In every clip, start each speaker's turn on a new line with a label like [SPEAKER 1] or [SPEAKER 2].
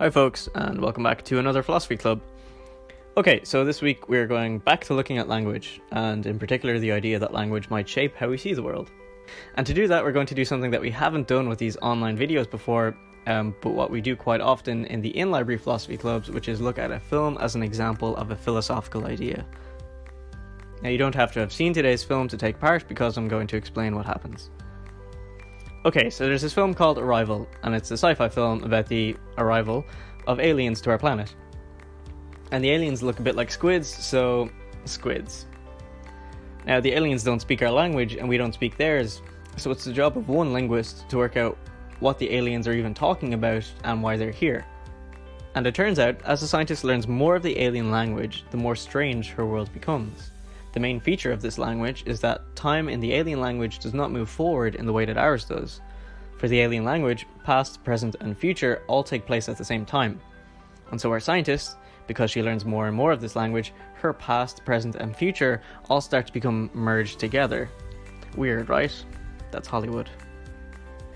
[SPEAKER 1] Hi folks, and welcome back to another Philosophy Club. Okay, so this week we're going back to looking at language, and in particular the idea that language might shape how we see the world. And to do that, we're going to do something that we haven't done with these online videos before, but what we do quite often in the in-library philosophy clubs, which is look at a film as an example of a philosophical idea. Now, you don't have to have seen today's film to take part, because I'm going to explain what happens. Okay, so there's this film called Arrival, and it's a sci-fi film about the arrival of aliens to our planet. And the aliens look a bit like squids, so squids. Now, the aliens don't speak our language, and we don't speak theirs, so it's the job of one linguist to work out what the aliens are even talking about and why they're here. And it turns out, as the scientist learns more of the alien language, the more strange her world becomes. The main feature of this language is that time in the alien language does not move forward in the way that ours does. For the alien language, past, present, and future all take place at the same time. And so our scientist, because she learns more and more of this language, her past, present, and future all start to become merged together. Weird, right? That's Hollywood.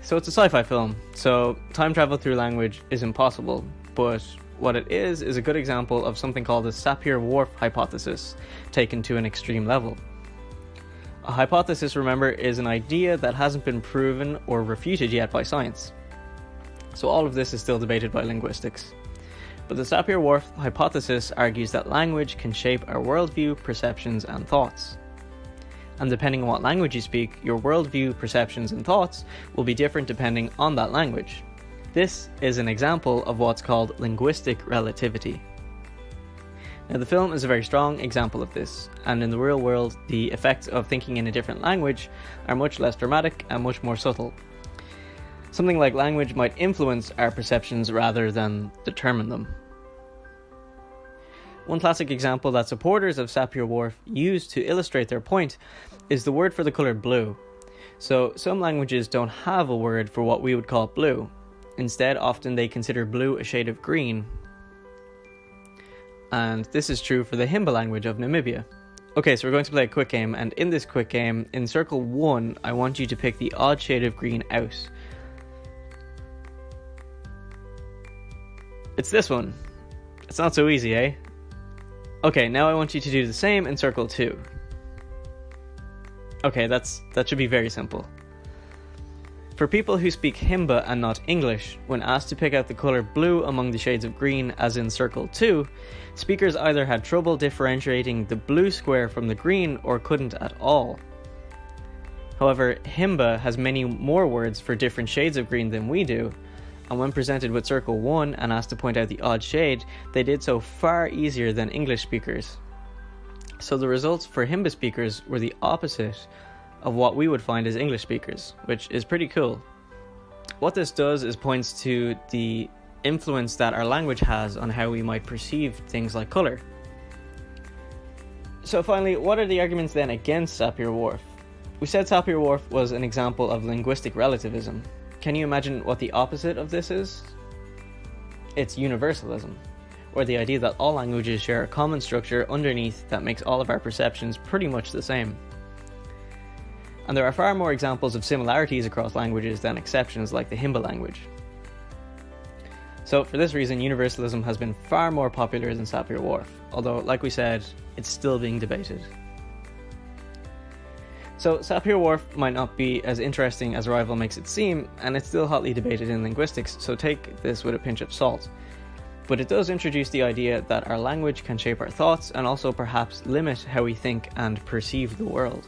[SPEAKER 1] So it's a sci-fi film, so time travel through language is impossible, but what it is a good example of something called the SAPIR-WHORF hypothesis, taken to an extreme level. A hypothesis, remember, is an idea that hasn't been proven or refuted yet by science. So all of this is still debated by linguistics. But the SAPIR-WHORF hypothesis argues that language can shape our worldview, perceptions, and thoughts. And depending on what language you speak, your worldview, perceptions, and thoughts will be different depending on that language. This is an example of what's called linguistic relativity. Now, the film is a very strong example of this, and in the real world, the effects of thinking in a different language are much less dramatic and much more subtle. Something like language might influence our perceptions rather than determine them. One classic example that supporters of SAPIR-WHORF use to illustrate their point is the word for the colour blue. So, some languages don't have a word for what we would call blue. Instead, often they consider blue a shade of green. And this is true for the HIMBA language of Namibia. Okay, so we're going to play a quick game, and in this quick game, in circle 1, I want you to pick the odd shade of green out. It's this one. It's not so easy, eh? Okay, now I want you to do the same in circle 2. Okay, that should be very simple. For people who speak HIMBA and not English, when asked to pick out the colour blue among the shades of green, as in circle 2, speakers either had trouble differentiating the blue square from the green or couldn't at all. However, HIMBA has many more words for different shades of green than we do, and when presented with circle 1 and asked to point out the odd shade, they did so far easier than English speakers. So the results for HIMBA speakers were the opposite of what we would find as English speakers, which is pretty cool. What this does is points to the influence that our language has on how we might perceive things like colour. So finally, what are the arguments then against SAPIR-WHORF? We said SAPIR-WHORF was an example of linguistic relativism. Can you imagine what the opposite of this is? It's universalism, or the idea that all languages share a common structure underneath that makes all of our perceptions pretty much the same. And there are far more examples of similarities across languages than exceptions, like the HIMBA language. So for this reason, universalism has been far more popular than SAPIR-WHORF, although, like we said, it's still being debated. So SAPIR-WHORF might not be as interesting as Arrival makes it seem, and it's still hotly debated in linguistics, so take this with a pinch of salt. But it does introduce the idea that our language can shape our thoughts and also perhaps limit how we think and perceive the world.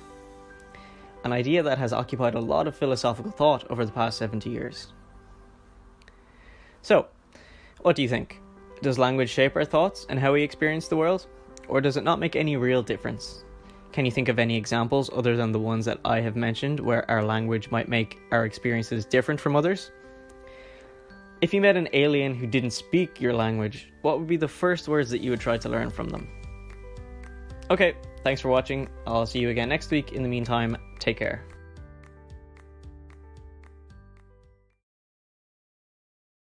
[SPEAKER 1] An idea that has occupied a lot of philosophical thought over the past 70 years. So, what do you think? Does language shape our thoughts and how we experience the world? Or does it not make any real difference? Can you think of any examples other than the ones that I have mentioned where our language might make our experiences different from others? If you met an alien who didn't speak your language, what would be the first words that you would try to learn from them? Okay, thanks for watching. I'll see you again next week. In the meantime, take care.